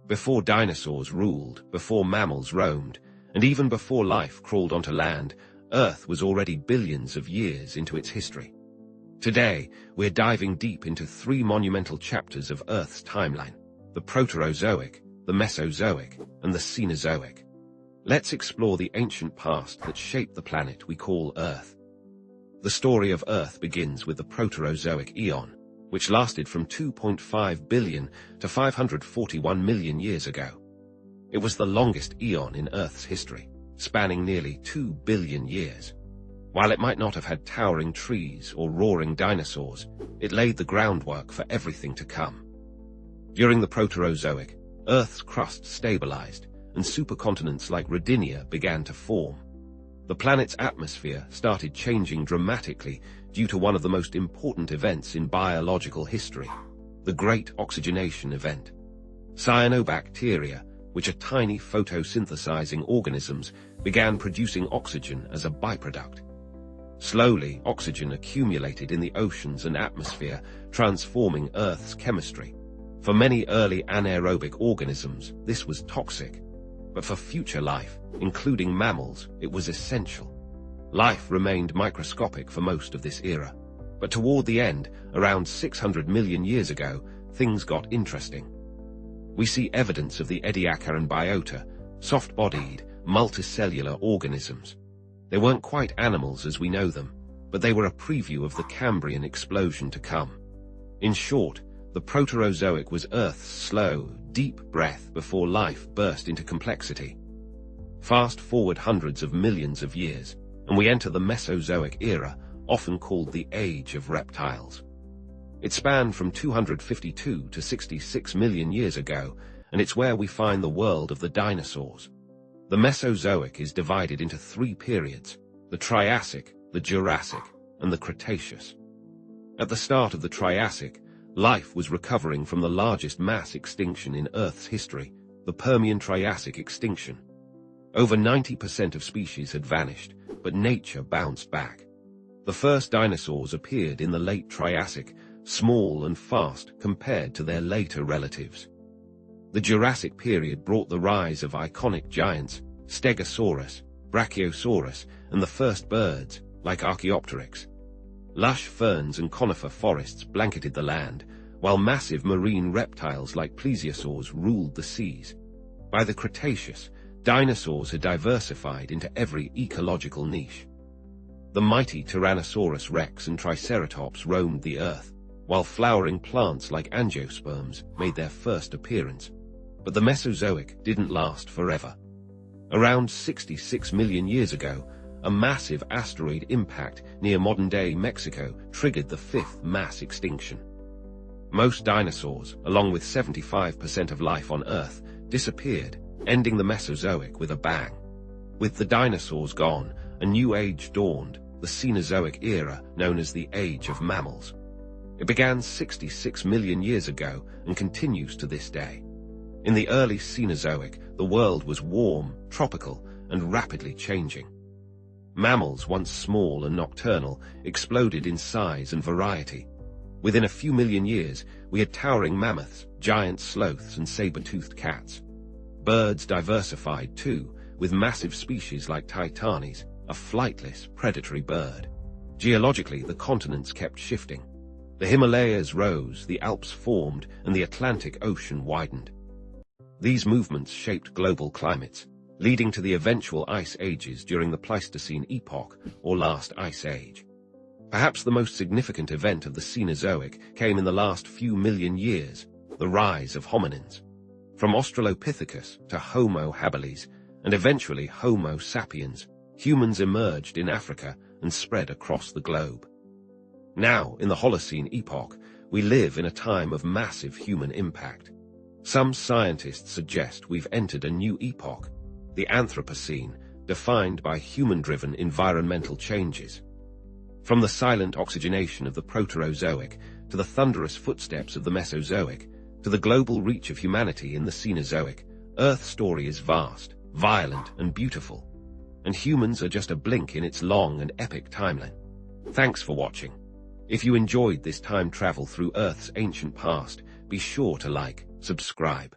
Before dinosaurs ruled, before mammals roamed, and even before life crawled onto land, Earth was already billions of years into its history. Today, we're diving deep into three monumental chapters of Earth's timeline: the Proterozoic, the Mesozoic, and the Cenozoic. Let's explore the ancient past that shaped the planet we call Earth. The story of Earth begins with the Proterozoic Eon, which lasted from 2.5 billion to 541 million years ago. It was the longest eon in Earth's history, spanning nearly 2 billion years. While it might not have had towering trees or roaring dinosaurs, it laid the groundwork for everything to come. During the Proterozoic, Earth's crust stabilized, and supercontinents like Rodinia began to form. The planet's atmosphere started changing dramatically due to one of the most important events in biological history, the Great Oxygenation Event. Cyanobacteria, which are tiny photosynthesizing organisms, began producing oxygen as a byproduct. Slowly, oxygen accumulated in the oceans and atmosphere, transforming Earth's chemistry. For many early anaerobic organisms, this was toxic. But for future life, including mammals, it was essential. Life remained microscopic for most of this era. But toward the end, around 600 million years ago, things got interesting. We see evidence of the Ediacaran biota, soft-bodied, multicellular organisms. They weren't quite animals as we know them, but they were a preview of the Cambrian explosion to come. In short, the Proterozoic was Earth's slow, deep breath before life burst into complexity. Fast forward hundreds of millions of years, and we enter the Mesozoic era, often called the Age of Reptiles. It spanned from 252 to 66 million years ago, and it's where we find the world of the dinosaurs. The Mesozoic is divided into three periods: the Triassic, the Jurassic, and the Cretaceous. At the start of the Triassic, life was recovering from the largest mass extinction in Earth's history, the Permian-Triassic extinction. Over 90% of species had vanished, but nature bounced back. The first dinosaurs appeared in the late Triassic, small and fast compared to their later relatives. The Jurassic period brought the rise of iconic giants, Stegosaurus, Brachiosaurus, and the first birds, like Archaeopteryx. Lush ferns and conifer forests blanketed the land, while massive marine reptiles like plesiosaurs ruled the seas. By the Cretaceous, dinosaurs had diversified into every ecological niche. The mighty Tyrannosaurus rex and Triceratops roamed the earth, while flowering plants like angiosperms made their first appearance. But the Mesozoic didn't last forever. Around 66 million years ago, a massive asteroid impact near modern-day Mexico triggered the fifth mass extinction. Most dinosaurs, along with 75% of life on Earth, disappeared, ending the Mesozoic with a bang. With the dinosaurs gone, a new age dawned, the Cenozoic era, known as the Age of Mammals. It began 66 million years ago and continues to this day. In the early Cenozoic, the world was warm, tropical, and rapidly changing. Mammals, once small and nocturnal, exploded in size and variety. Within a few million years, we had towering mammoths, giant sloths, and saber-toothed cats. Birds diversified too, with massive species like Titanes, a flightless, predatory bird. Geologically, the continents kept shifting. The Himalayas rose, the Alps formed, and the Atlantic Ocean widened. These movements shaped global climates, leading to the eventual ice ages during the Pleistocene epoch, or last ice age. Perhaps the most significant event of the Cenozoic came in the last few million years, the rise of hominins. From Australopithecus to Homo habilis, and eventually Homo sapiens, humans emerged in Africa and spread across the globe. Now, in the Holocene epoch, we live in a time of massive human impact. Some scientists suggest we've entered a new epoch, the Anthropocene, defined by human-driven environmental changes. From the silent oxygenation of the Proterozoic to the thunderous footsteps of the Mesozoic, to the global reach of humanity in the Cenozoic, Earth's story is vast, violent, and beautiful. And humans are just a blink in its long and epic timeline. Thanks for watching. If you enjoyed this time travel through Earth's ancient past, be sure to like, subscribe,